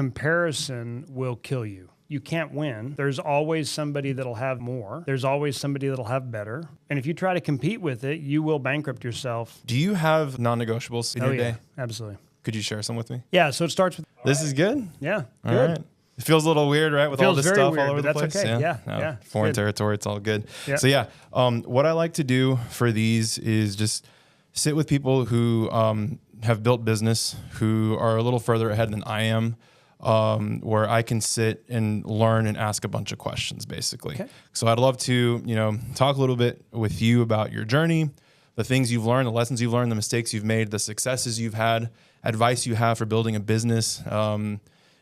comparison will kill you. You can't win. There's always somebody that'll have more. There's always somebody that'll have better. And if you try to compete with it, you will bankrupt yourself. Do you have non-negotiables in your day? Absolutely. Could you share some with me? Yeah, so it starts with... This is good? Yeah, all good. Right. It feels a little weird, right? With all this stuff weird, all over the place. That's okay. No, Yeah. Foreign territory, it's all good. Yep. So what I like to do for these is just sit with people who have built business, who are a little further ahead than I am, where I can sit and learn and ask a bunch of questions, basically. Okay. So I'd love to, talk a little bit with you about your journey, the things you've learned, the lessons you've learned, the mistakes you've made, the successes you've had, advice you have for building a business.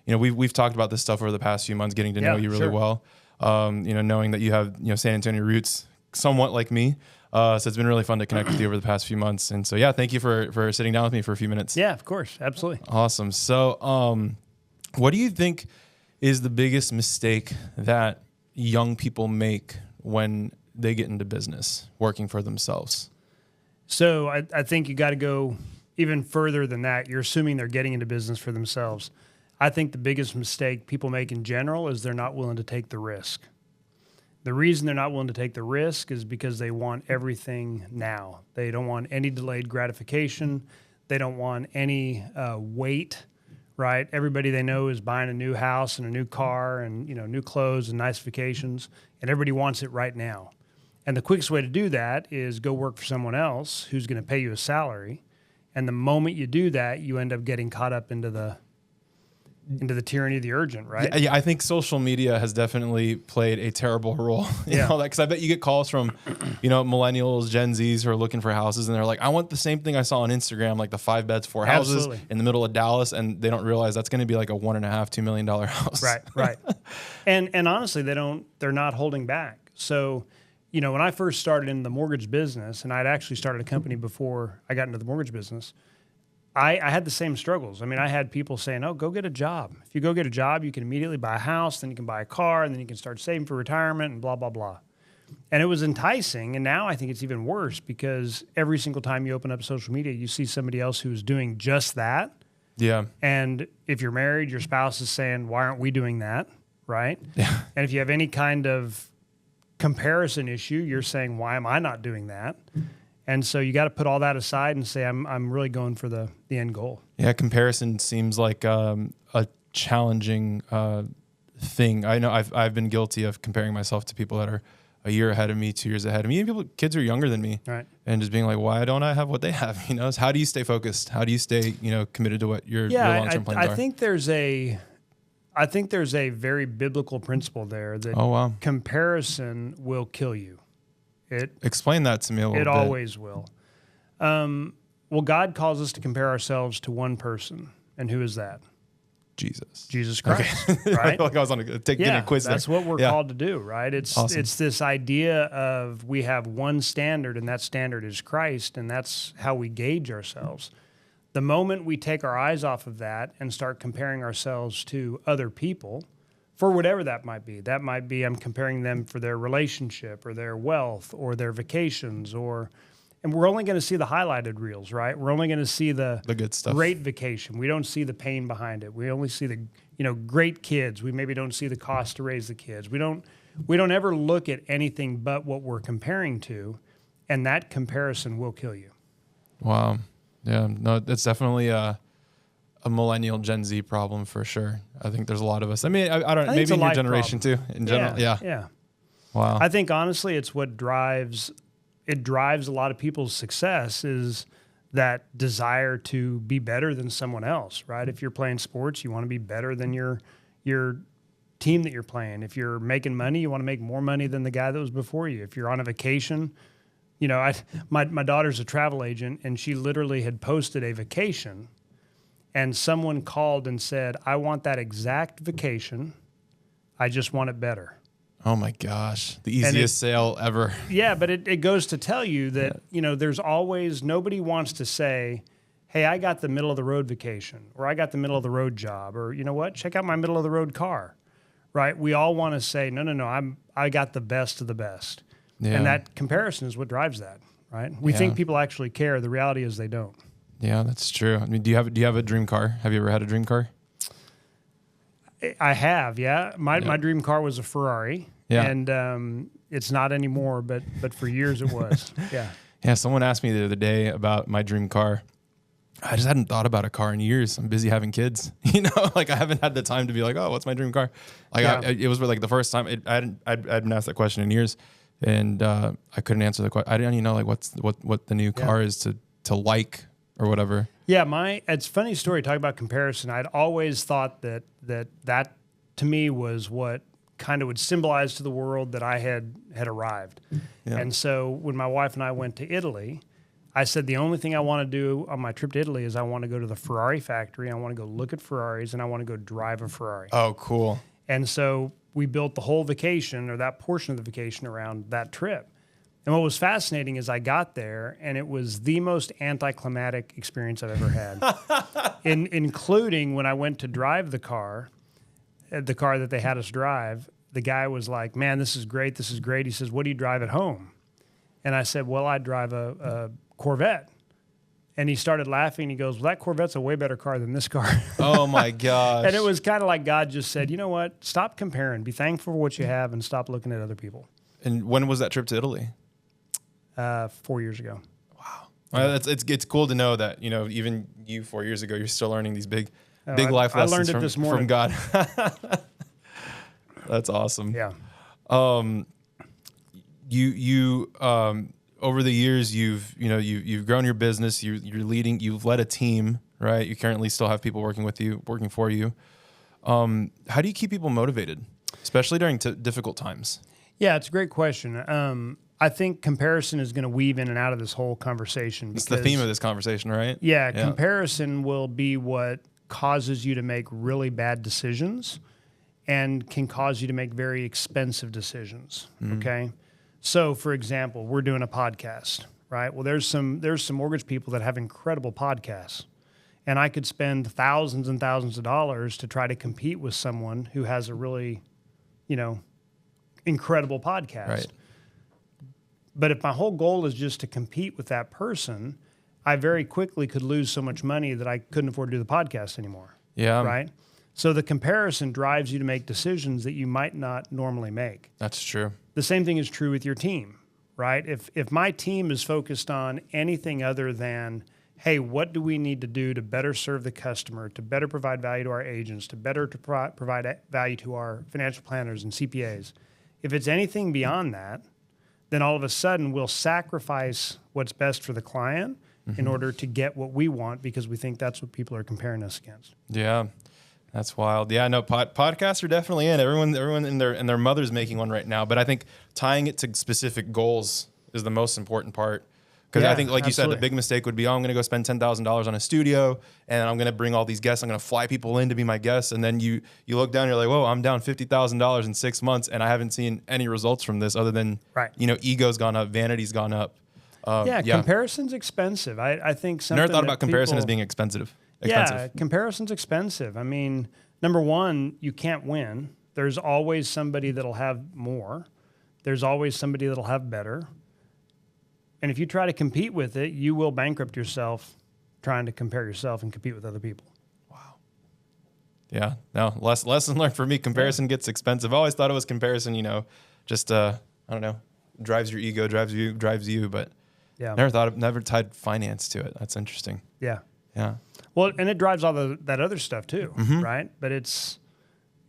We've talked about this stuff over the past few months, getting to know you really well. Knowing that you have San Antonio roots, somewhat like me. So it's been really fun to connect with you over the past few months. And so thank you for sitting down with me for a few minutes. Yeah, of course, absolutely. Awesome. So what do you think is the biggest mistake that young people make when they get into business, working for themselves? So I think you got to go even further than that. You're assuming they're getting into business for themselves. I think the biggest mistake people make in general is they're not willing to take the risk. The reason they're not willing to take the risk is because they want everything now. They don't want any delayed gratification. They don't want any wait, right? Everybody they know is buying a new house and a new car and new clothes and nice vacations, and everybody wants it right now. And the quickest way to do that is go work for someone else who's going to pay you a salary. And the moment you do that, you end up getting caught up into the tyranny of the urgent, right? Yeah, I think social media has definitely played a terrible role in all that. Because I bet you get calls from, millennials, Gen Zs who are looking for houses, and they're like, I want the same thing I saw on Instagram, like the 5 beds, 4 houses in the middle of Dallas, and they don't realize that's going to be like a $1.5–2 million house. Right. And honestly, they're not holding back. So, when I first started in the mortgage business, and I'd actually started a company before I got into the mortgage business, I had the same struggles. I mean, I had people saying, oh, go get a job. If you go get a job, you can immediately buy a house, then you can buy a car, and then you can start saving for retirement and blah, blah, blah. And it was enticing. And now I think it's even worse because every single time you open up social media, you see somebody else who's doing just that. Yeah. And if you're married, your spouse is saying, why aren't we doing that? Right? Yeah. And if you have any kind of comparison issue, you're saying, why am I not doing that? And so you got to put all that aside and say, I'm really going for the end goal. Yeah, comparison seems like a challenging thing. I know I've been guilty of comparing myself to people that are a year ahead of me, 2 years ahead of me, and kids who are younger than me, right? And just being like, why don't I have what they have? So how do you stay focused? How do you stay committed to what your long-term plans are? I think there's a very biblical principle there that comparison will kill you. Explain that to me a little bit. It always will. Well, God calls us to compare ourselves to one person. And who is that? Jesus Christ, okay. Right? Like I was getting a quiz that's there. What we're called to do, right? It's this idea of we have one standard, and that standard is Christ, and that's how we gauge ourselves. The moment we take our eyes off of that and start comparing ourselves to other people, for whatever that might be I'm comparing them for their relationship or their wealth or their vacations, and we're only going to see the highlighted reels, right? We're only going to see the good stuff. Great vacation. We don't see the pain behind it. We only see the great kids. We maybe don't see the cost to raise the kids. We don't ever look at anything but what we're comparing to, and that comparison will kill you. Wow. Yeah, no, it's definitely a millennial Gen Z problem for sure. I think there's a lot of us. I mean, I don't know, maybe in your generation too, in general. Yeah. Wow. I think honestly, it's what drives a lot of people's success is that desire to be better than someone else, right? If you're playing sports, you want to be better than your team that you're playing. If you're making money, you want to make more money than the guy that was before you. If you're on a vacation, my daughter's a travel agent, and she literally had posted a vacation, and someone called and said, I want that exact vacation. I just want it better. Oh my gosh. The easiest sale ever. Yeah, but it goes to tell you that, there's always, nobody wants to say, hey, I got the middle of the road vacation, or I got the middle of the road job, or you know what, check out my middle of the road car, right? We all want to say, no, I got the best of the best. Yeah. And that comparison is what drives that, right? We think people actually care. The reality is they don't. Yeah, that's true. I mean, do you have a dream car? Have you ever had a dream car? I have, yeah. My dream car was a Ferrari, and it's not anymore, but for years it was. Yeah. Yeah. Someone asked me the other day about my dream car. I just hadn't thought about a car in years. I'm busy having kids, like I haven't had the time to be like, oh, what's my dream car? Like it was like the first time I'd been asked that question in years, and I couldn't answer the question. I didn't even know like what the new car is to like or whatever. Yeah, it's a funny story. Talk about comparison. I'd always thought that to me was what kind of would symbolize to the world that I had arrived. Yeah. And so when my wife and I went to Italy, I said the only thing I want to do on my trip to Italy is I want to go to the Ferrari factory. I want to go look at Ferraris, and I want to go drive a Ferrari. Oh, cool. And so we built the whole vacation, or that portion of the vacation, around that trip. And what was fascinating is I got there, and it was the most anticlimactic experience I've ever had, including when I went to drive the car that they had us drive. The guy was like, man, this is great. This is great. He says, what do you drive at home? And I said, well, I drive a Corvette. And he started laughing. He goes, well, that Corvette's a way better car than this car. Oh, my gosh. And it was kind of like God just said, you know what? Stop comparing. Be thankful for what you have and stop looking at other people. And when was that trip to Italy? 4 years ago. Wow. Well, it's cool to know that, even you 4 years ago, you're still learning these big life lessons I learned it this morning from God. That's awesome. Yeah. You over the years, you've grown your business. You're leading. You've led a team, right? You currently still have people working for you. How do you keep people motivated, especially during difficult times? Yeah, it's a great question. I think comparison is going to weave in and out of this whole conversation. It's the theme of this conversation, right? Yeah, comparison will be what causes you to make really bad decisions and can cause you to make very expensive decisions, okay? So, for example, we're doing a podcast, right? Well, there's some mortgage people that have incredible podcasts, and I could spend thousands and thousands of dollars to try to compete with someone who has a really, incredible podcast. Right. But if my whole goal is just to compete with that person, I very quickly could lose so much money that I couldn't afford to do the podcast anymore. Yeah. Right? So the comparison drives you to make decisions that you might not normally make. That's true. The same thing is true with your team, right? If my team is focused on anything other than, hey, what do we need to do to better serve the customer, to better provide value to our agents, to better provide value to our financial planners and CPAs, if it's anything beyond that, then all of a sudden we'll sacrifice what's best for the client in order to get what we want because we think that's what people are comparing us against. Yeah, that's wild. Yeah, no, podcasts are definitely in. Everyone and their mother's making one right now. But I think tying it to specific goals is the most important part. Because I think, like you said, the big mistake would be, I'm going to go spend $10,000 on a studio, and I'm going to bring all these guests. I'm going to fly people in to be my guests, and then you look down, you're like, whoa, I'm down $50,000 in 6 months, and I haven't seen any results from this other than, ego's gone up, vanity's gone up. Comparison's expensive. I think something. Never thought about comparison as being expensive. Yeah, comparison's expensive. I mean, number one, you can't win. There's always somebody that'll have more. There's always somebody that'll have better. And if you try to compete with it, you will bankrupt yourself trying to compare yourself and compete with other people. Wow. Yeah. No, lesson learned for me. Comparison gets expensive. I always thought it was comparison, just, I don't know, drives your ego, drives you. But never tied finance to it. That's interesting. Yeah. Yeah. Well, and it drives all that other stuff too, right? But it's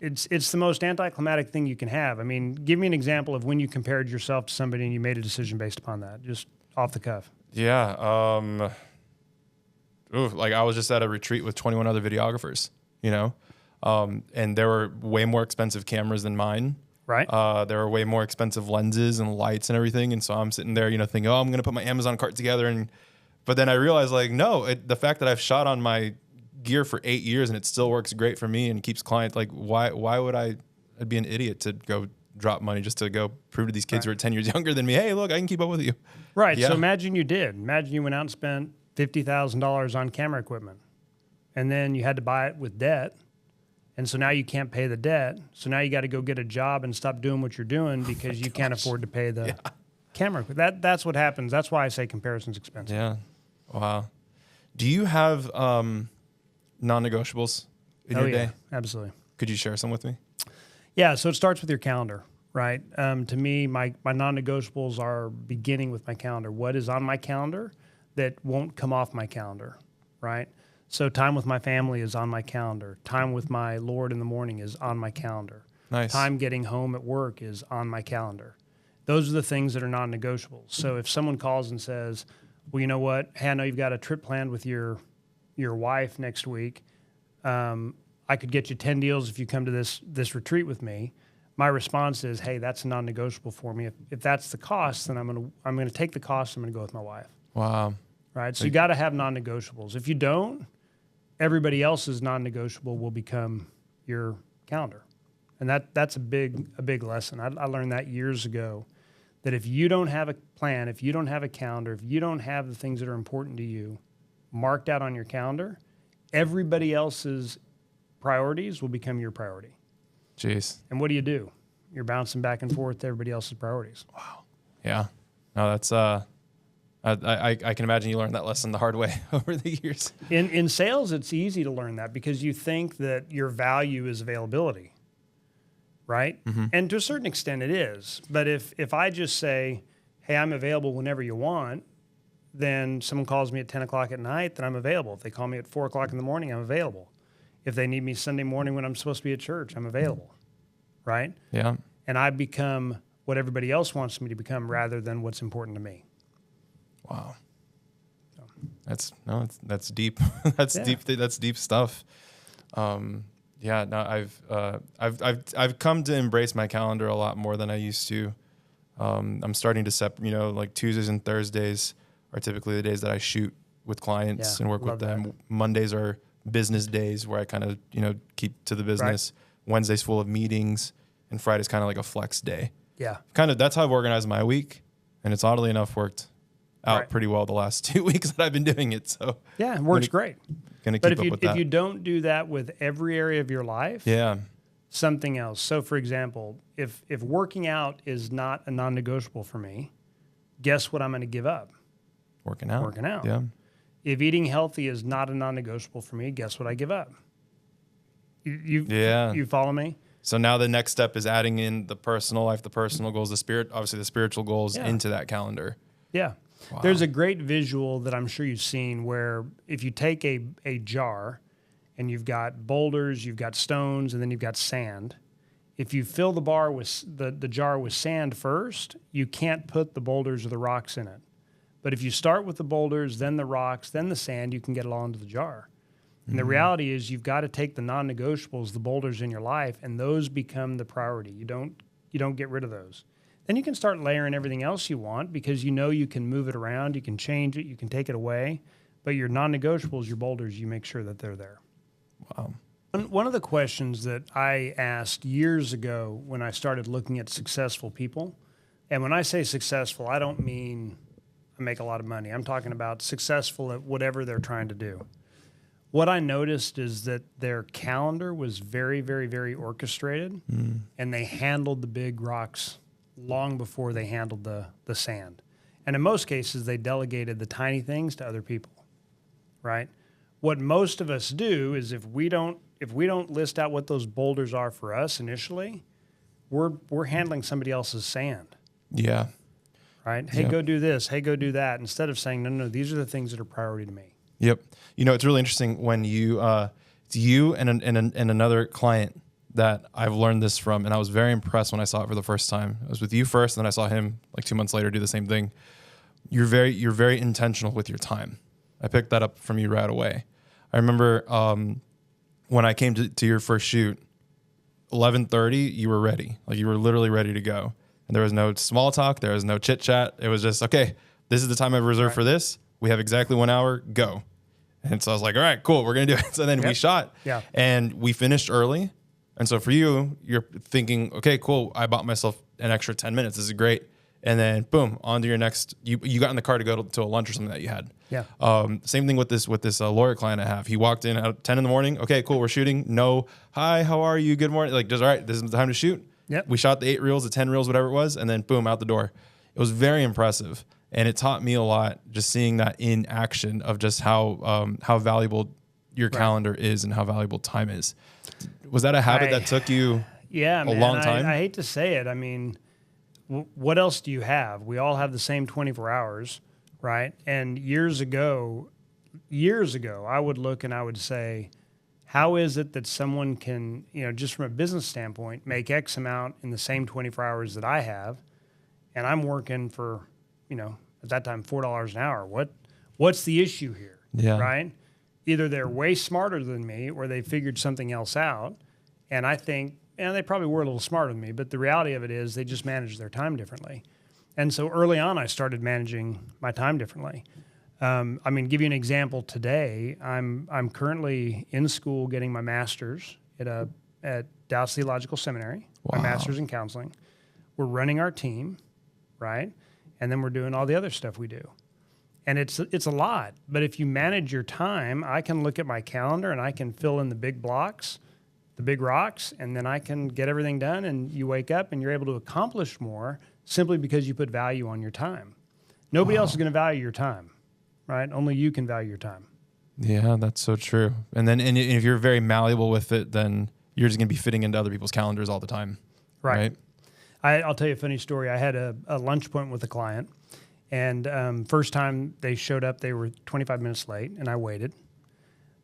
the most anticlimactic thing you can have. I mean, give me an example of when you compared yourself to somebody and you made a decision based upon that, just off the cuff. Yeah. Like I was just at a retreat with 21 other videographers, and there were way more expensive cameras than mine. Right. There were way more expensive lenses and lights and everything. And so I'm sitting there, thinking, I'm going to put my Amazon cart together. But then I realized, like, no, the fact that I've shot on my gear for 8 years and it still works great for me and keeps clients, like, why would I'd be an idiot to go drop money just to go prove to these kids who are 10 years younger than me, hey, look, I can keep up with you. Right. Yeah. So imagine you did. Imagine you went out and spent $50,000 on camera equipment, and then you had to buy it with debt. And so now you can't pay the debt. So now you got to go get a job and stop doing what you're doing because you can't afford to pay the camera. That's what happens. That's why I say comparison's expensive. Yeah. Wow. Do you have non-negotiables in your day? Absolutely. Could you share some with me? Yeah. So it starts with your calendar, right? To me, my non-negotiables are beginning with my calendar. What is on my calendar that won't come off my calendar, right? So time with my family is on my calendar. Time with my Lord in the morning is on my calendar. Nice. Time getting home at work is on my calendar. Those are the things that are non-negotiables. So if someone calls and says, well, you know what? Hey, I know you've got a trip planned with your wife next week. I could get you 10 deals if you come to this retreat with me. My response is, hey, that's a non-negotiable for me. If that's the cost, then I'm gonna take the cost. I'm gonna go with my wife. Wow. Right. So you got to have non-negotiables. If you don't, everybody else's non-negotiable will become your calendar, and that's a big lesson. I learned that years ago. That if you don't have a plan, if you don't have a calendar, if you don't have the things that are important to you marked out on your calendar, everybody else's priorities will become your priority. Jeez. And what do? You're bouncing back and forth to everybody else's priorities. Wow. Yeah. No, that's I can imagine you learned that lesson the hard way over the years. In sales, it's easy to learn that because you think that your value is availability, right? Mm-hmm. And to a certain extent it is. But if I just say, hey, I'm available whenever you want, then someone calls me at 10 o'clock at night, then I'm available. If they call me at 4 o'clock in the morning, I'm available. If they need me Sunday morning when I'm supposed to be at church, I'm available, right? Yeah. And I become what everybody else wants me to become rather than what's important to me. Wow. That's deep. That's deep. That's deep stuff. Yeah. No, I've come to embrace my calendar a lot more than I used to. I'm starting to like Tuesdays and Thursdays are typically the days that I shoot with clients and work with them. That. Mondays are business days where I kind of, keep to the business. Right. Wednesday's full of meetings, and Friday's kind of like a flex day. Yeah. Kind of, that's how I've organized my week. And it's oddly enough worked out pretty well the last 2 weeks that I've been doing it. So yeah, it works great. Gonna keep up with that. If you don't do that with every area of your life, something else. So for example, if working out is not a non-negotiable for me, guess what I'm going to give up? Working out. Yeah. If eating healthy is not a non-negotiable for me, guess what I give up? You follow me? So now the next step is adding in the personal life, the personal goals, obviously the spiritual goals into that calendar. Yeah. Wow. There's a great visual that I'm sure you've seen where if you take a jar and you've got boulders, you've got stones, and then you've got sand. If you fill the jar with sand first, you can't put the boulders or the rocks in it. But if you start with the boulders, then the rocks, then the sand, you can get it all into the jar. And the reality is you've got to take the non-negotiables, the boulders in your life, and those become the priority. You don't get rid of those. Then you can start layering everything else you want because you can move it around, you can change it, you can take it away. But your non-negotiables, your boulders, you make sure that they're there. Wow. One of the questions that I asked years ago when I started looking at successful people, and when I say successful, I don't mean I make a lot of money. I'm talking about successful at whatever they're trying to do. What I noticed is that their calendar was very, very, very orchestrated, and they handled the big rocks long before they handled the sand. And in most cases, they delegated the tiny things to other people, right? What most of us do is if we don't list out what those boulders are for us initially, we're handling somebody else's sand. Yeah. Right? Hey, go do this. Hey, go do that. Instead of saying, no, these are the things that are priority to me. Yep. It's really interesting when it's you and another client that I've learned this from, and I was very impressed when I saw it for the first time. I was with you first, and then I saw him like 2 months later do the same thing. You're very intentional with your time. I picked that up from you right away. I remember when I came to your first shoot, 11:30, you were ready. Like you were literally ready to go. And there was no small talk. There was no chit chat. It was just, okay, this is the time I've reserved for this. We have exactly 1 hour, go. And so I was like, all right, cool, we're going to do it. So then we shot and we finished early. And so for you, you're thinking, okay, cool. I bought myself an extra 10 minutes. This is great. And then boom, on to your next, you got in the car to go to a lunch or something that you had. Yeah. Same thing with this lawyer client I have. He walked in at 10 in the morning. Okay, cool. We're shooting. No, hi, how are you? Good morning. Like just, all right, this is the time to shoot. Yep. We shot the 8 reels, the 10 reels, whatever it was. And then boom, out the door. It was very impressive. And it taught me a lot just seeing that in action of just how valuable your calendar is and how valuable time is. Was that a habit that took you a long time? I hate to say it. I mean, what else do you have? We all have the same 24 hours, right? And years ago, I would look and I would say, how is it that someone can, just from a business standpoint, make X amount in the same 24 hours that I have, and I'm working for, at that time, $4 an hour. What's the issue here? Yeah. Right? Either they're way smarter than me or they figured something else out. And I think, and they probably were a little smarter than me, but the reality of it is they just manage their time differently. And so early on, I started managing my time differently. Give you an example today. I'm currently in school getting my master's at Dallas Theological Seminary, Wow. my master's in counseling. We're running our team, right? And then we're doing all the other stuff we do. And it's a lot, but if you manage your time, I can look at my calendar and I can fill in the big blocks, the big rocks, and then I can get everything done, and you wake up and you're able to accomplish more simply because you put value on your time. Nobody else is going to value your time, right? Only you can value your time. Yeah, that's so true. And if you're very malleable with it, then you're just going to be fitting into other people's calendars all the time. Right? I'll tell you a funny story. I had a lunch point with a client. And first time they showed up, they were 25 minutes late, and I waited.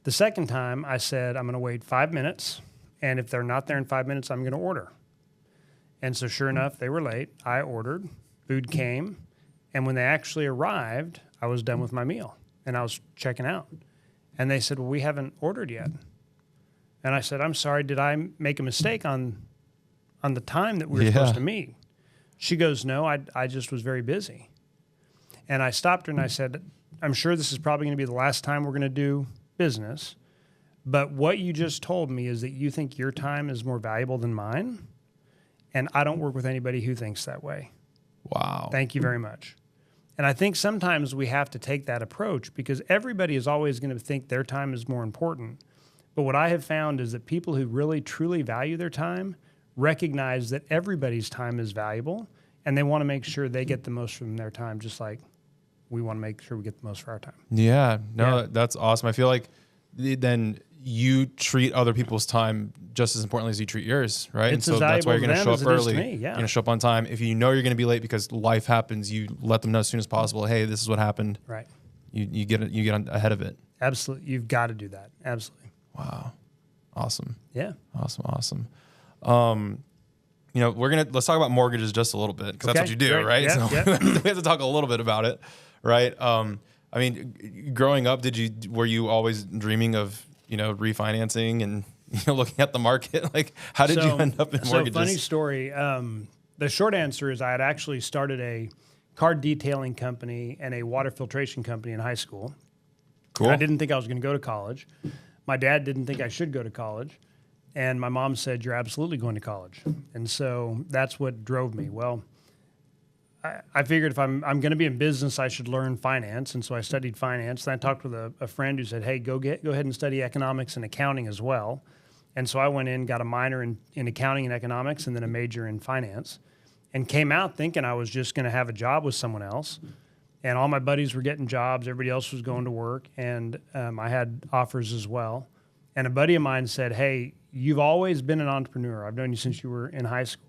The second time, I said, I'm going to wait 5 minutes, and if they're not there in 5 minutes, I'm going to order. And so sure enough, they were late. I ordered. Food came. And when they actually arrived, I was done with my meal, and I was checking out. And they said, well, we haven't ordered yet. And I said, I'm sorry, did I make a mistake on the time that we were supposed to meet? She goes, no, I just was very busy. And I stopped her and I said, I'm sure this is probably going to be the last time we're going to do business, but what you just told me is that you think your time is more valuable than mine, and I don't work with anybody who thinks that way. Wow. Thank you very much. And I think sometimes we have to take that approach because everybody is always going to think their time is more important. But what I have found is that people who really, truly value their time recognize that everybody's time is valuable, and they want to make sure they get the most from their time, just like we want to make sure we get the most for our time. Yeah, no, that's awesome. I feel like then you treat other people's time just as importantly as you treat yours, right? It's and so that's why you're going to show up early. You're going to show up on time. If you know you're going to be late because life happens, you let them know as soon as possible. Hey, this is what happened. Right. You get ahead of it. Absolutely, you've got to do that. Absolutely. Wow, awesome. Yeah. Awesome. Let's talk about mortgages just a little bit because that's what you do, great. right? Yep, So yep. we have to talk a little bit about it, right? Growing up, were you always dreaming of, refinancing and, looking at the market? Like, how did you end up in mortgages? So funny story. The short answer is I had actually started a car detailing company and a water filtration company in high school. Cool. I didn't think I was going to go to college. My dad didn't think I should go to college. And my mom said, you're absolutely going to college. And so that's what drove me. Well, I figured if I'm going to be in business, I should learn finance. And so I studied finance. Then I talked with a friend who said, hey, go ahead and study economics and accounting as well. And so I went in, got a minor in accounting and economics, and then a major in finance, and came out thinking I was just going to have a job with someone else. And all my buddies were getting jobs. Everybody else was going to work. And I had offers as well. And a buddy of mine said, hey, you've always been an entrepreneur. I've known you since you were in high school.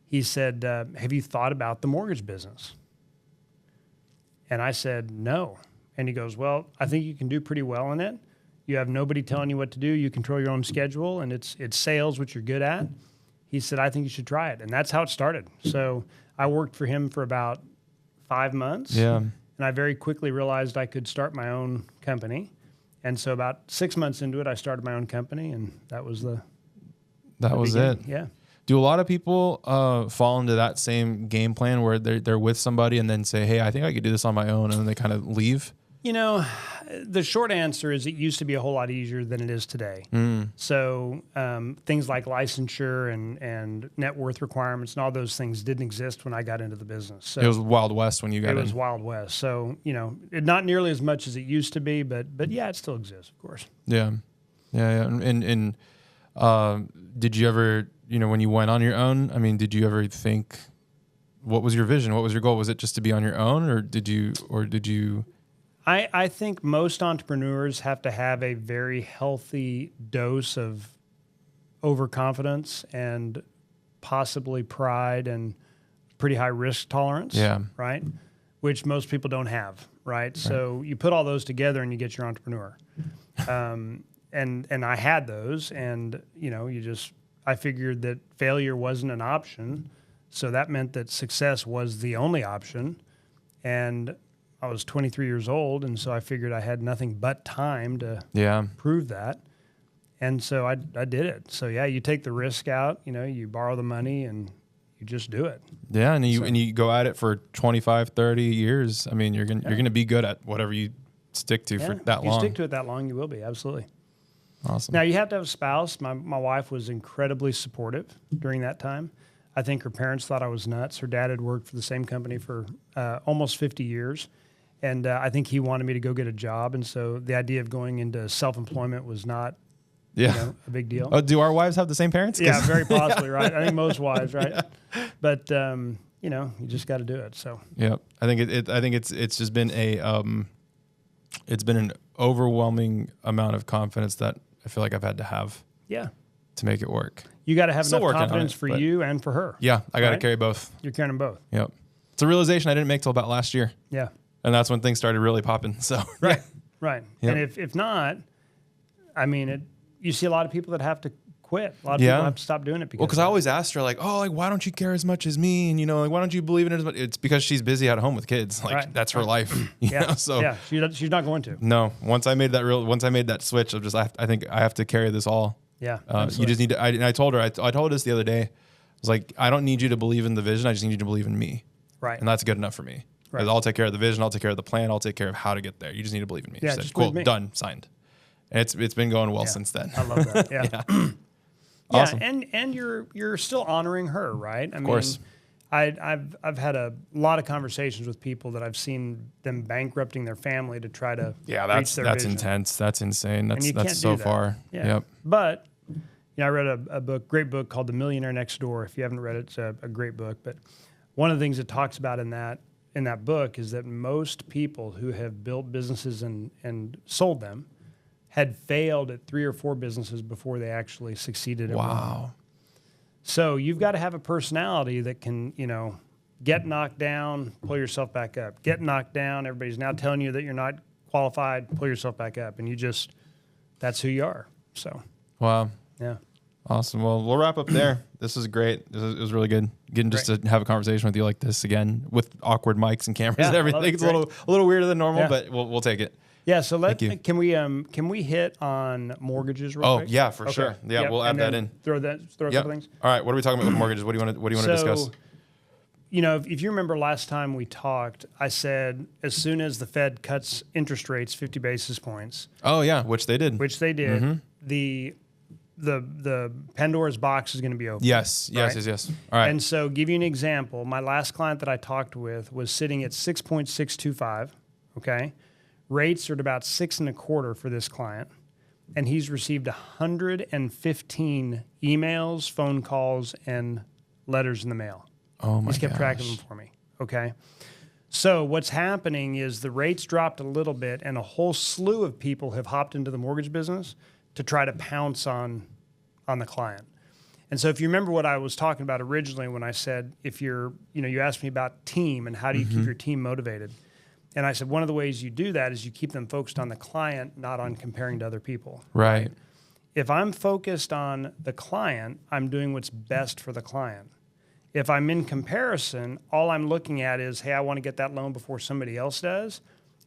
He said, have you thought about the mortgage business? And I said, no. And he goes, well, I think you can do pretty well in it. You have nobody telling you what to do. You control your own schedule, and it's sales, which you're good at. He said, I think you should try it. And that's how it started. So I worked for him for about 5 months. Yeah. And I very quickly realized I could start my own company. And so about 6 months into it, I started my own company, and that was it. Yeah. Do a lot of people fall into that same game plan where they're with somebody and then say, hey, I think I could do this on my own, and then they kind of leave? The short answer is it used to be a whole lot easier than it is today. So things like licensure and net worth requirements and all those things didn't exist when I got into the business. So it was Wild West when you got in. It was Wild West. So, not nearly as much as it used to be, but yeah, it still exists, of course. Yeah. And did you ever, when you went on your own, did you ever think, what was your vision? What was your goal? Was it just to be on your own, or did you? I think most entrepreneurs have to have a very healthy dose of overconfidence and possibly pride and pretty high risk tolerance. Yeah. Right. Which most people don't have. Right. So you put all those together and you get your entrepreneur. And I had those, and I figured that failure wasn't an option. So that meant that success was the only option. And I was 23 years old, and so I figured I had nothing but time to prove that. And so I did it. So yeah, you take the risk out, you borrow the money and you just do it. Yeah. And you go at it for 25, 30 years. I mean, you're going to be good at whatever you stick to for that long. If you stick to it that long, you will be. Absolutely. Awesome. Now you have to have a spouse. My wife was incredibly supportive during that time. I think her parents thought I was nuts. Her dad had worked for the same company for almost 50 years. And I think he wanted me to go get a job. And so the idea of going into self-employment was not a big deal. Oh, do our wives have the same parents? Yeah, very possibly, right? I think most wives, right? Yeah. But, you just got to do it. So, yeah, I think it's just been it's been an overwhelming amount of confidence that I feel like I've had to have to make it work. You got to have enough confidence for you and for her. Yeah, I got to carry both. You're carrying them both. Yep. It's a realization I didn't make till about last year. Yeah. And that's when things started really popping. So right. Yep. And if not, I mean, you see a lot of people that have to quit. A lot of people have to stop doing it because I always asked her why don't you care as much as me? And why don't you believe in it as much? It's because she's busy at home with kids. That's her life. You know? So she's not going to. No. Once I made that switch of I think I have to carry this all. Yeah. You just need to. I told her. I told her this the other day. I was like, I don't need you to believe in the vision. I just need you to believe in me. Right. And that's good enough for me. Right. I'll take care of the vision. I'll take care of the plan. I'll take care of how to get there. You just need to believe in me. Yeah, she said, cool, done, signed. And it's been going well since then. I love that. Yeah. Awesome. And you're still honoring her, right? Of course. I've had a lot of conversations with people that I've seen them bankrupting their family to try to reach their that's vision. intense. That's insane. That's so that. far. Yeah. Yep. But I read a great book called The Millionaire Next Door. If you haven't read it, it's a great book. But one of the things it talks about in that book is that most people who have built businesses and sold them had failed at 3 or 4 businesses before they actually succeeded at one. So you've got to have a personality that can, get knocked down, pull yourself back up. Get knocked down, everybody's now telling you that you're not qualified, pull yourself back up. And that's who you are. So. Wow. Yeah. Awesome. Well, we'll wrap up there. This was great. It was really good getting just to have a conversation with you like this again with awkward mics and cameras and everything. It's a little weirder than normal, but we'll take it. Yeah. So can we hit on mortgages real quick? Oh yeah, for sure. Yeah, we'll add that in. Throw a couple things. All right. What are we talking about with mortgages? What do you want to discuss? If you remember last time we talked, I said as soon as the Fed cuts interest rates 50 basis points. Oh yeah, which they did. Mm-hmm. The Pandora's box is going to be open. Yes. All right. And so give you an example. My last client that I talked with was sitting at 6.625. Okay. Rates are at about 6.25 for this client. And he's received 115 emails, phone calls, and letters in the mail. Oh my gosh. He's kept track of them for me. Okay. So what's happening is the rates dropped a little bit and a whole slew of people have hopped into the mortgage business to try to pounce on the client. And so if you remember what I was talking about originally when I said, if you asked me about team and how do you keep your team motivated? And I said, one of the ways you do that is you keep them focused on the client, not on comparing to other people. Right. If I'm focused on the client, I'm doing what's best for the client. If I'm in comparison, all I'm looking at is, hey, I want to get that loan before somebody else does.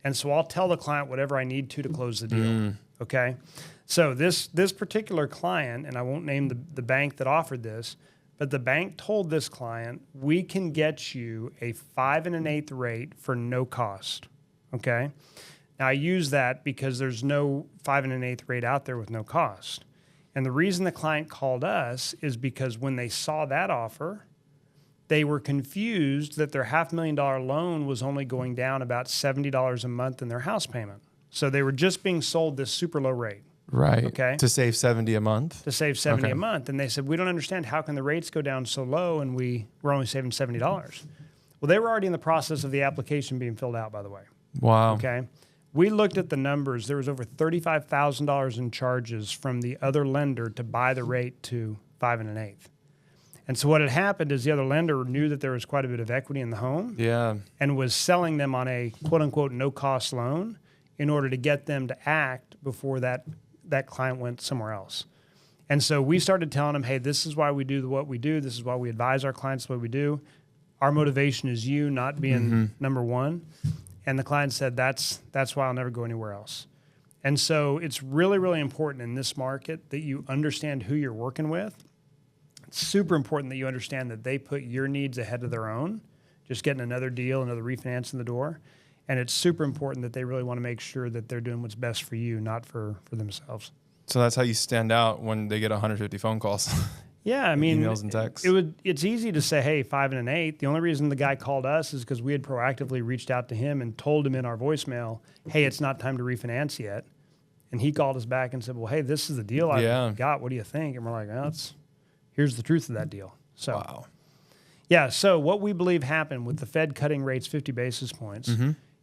And so I'll tell the client whatever I need to close the deal. Okay. So this particular client, and I won't name the bank that offered this, but the bank told this client, we can get you a 5 1/8 rate for no cost. Okay. Now I use that because there's no 5 1/8 rate out there with no cost. And the reason the client called us is because when they saw that offer, they were confused that their $500,000 loan was only going down about $70 a month in their house payment. So they were just being sold this super low rate. Right. Okay. To save $70 a month. To save $70 a month. And they said, we don't understand how can the rates go down so low and we're only saving $70. Well, they were already in the process of the application being filled out, by the way. Wow. Okay. We looked at the numbers. There was over $35,000 in charges from the other lender to buy the rate to 5 1/8. And so what had happened is the other lender knew that there was quite a bit of equity in the home, and was selling them on a quote unquote no cost loan in order to get them to act before that client went somewhere else. And so we started telling them, hey, this is why we do what we do. This is why we advise our clients what we do. Our motivation is you, not being number one. And the client said, that's why I'll never go anywhere else. And so it's really, really important in this market that you understand who you're working with. It's super important that you understand that they put your needs ahead of their own, just getting another deal, another refinance in the door. And it's super important that they really want to make sure that they're doing what's best for you, not for themselves. So that's how you stand out when they get 150 phone calls. Yeah, I mean, emails and texts. It's easy to say, hey, 5 1/8. The only reason the guy called us is because we had proactively reached out to him and told him in our voicemail, hey, it's not time to refinance yet. And he called us back and said, well, hey, this is the deal I've got. What do you think? And we're like, well, here's the truth of that deal. So, wow. Yeah, so what we believe happened with the Fed cutting rates 50 basis points,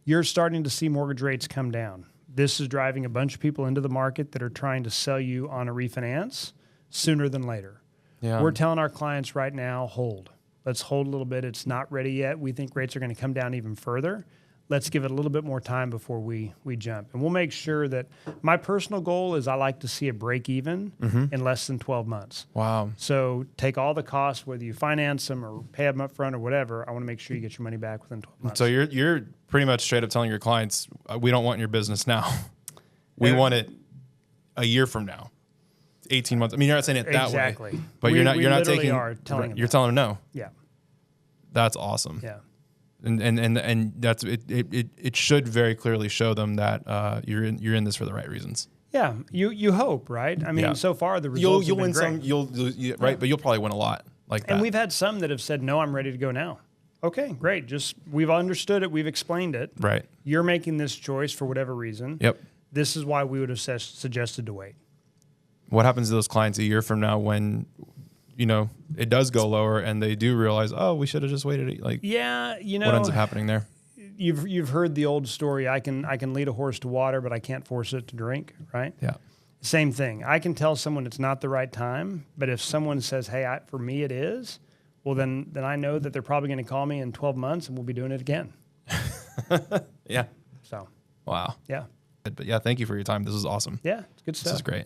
you're starting to see mortgage rates come down. This is driving a bunch of people into the market that are trying to sell you on a refinance sooner than later. Yeah. We're telling our clients right now, hold. Let's hold a little bit. It's not ready yet. We think rates are going to come down even further. Let's give it a little bit more time before we jump. And we'll make sure that my personal goal is I like to see a break even in less than 12 months. Wow. So take all the costs, whether you finance them or pay them up front or whatever. I want to make sure you get your money back within 12 months. So you're pretty much straight up telling your clients, we don't want your business now. We want it a year from now. 18 months. I mean, you're not saying it that way, but you're not taking. You're telling them no. Yeah, that's awesome. Yeah, and that's it. Should very clearly show them that you're in this for the right reasons. Yeah, you hope, right? I mean, so far the results you'll have been win great. some, right? But you'll probably win a lot like that. And we've had some that have said, no, I'm ready to go now. Okay, great. Just we've understood it. We've explained it. Right. You're making this choice for whatever reason. Yep. This is why we would have suggested to wait. What happens to those clients a year from now when, it does go lower and they do realize, oh, we should have just waited? Like, yeah, what ends up happening there? You've heard the old story. I can lead a horse to water, but I can't force it to drink. Right? Yeah. Same thing. I can tell someone it's not the right time, but if someone says, hey, for me it is, well, then I know that they're probably going to call me in 12 months and we'll be doing it again. Yeah. So. Wow. Yeah. But yeah, thank you for your time. This is awesome. Yeah, it's good stuff. This is great.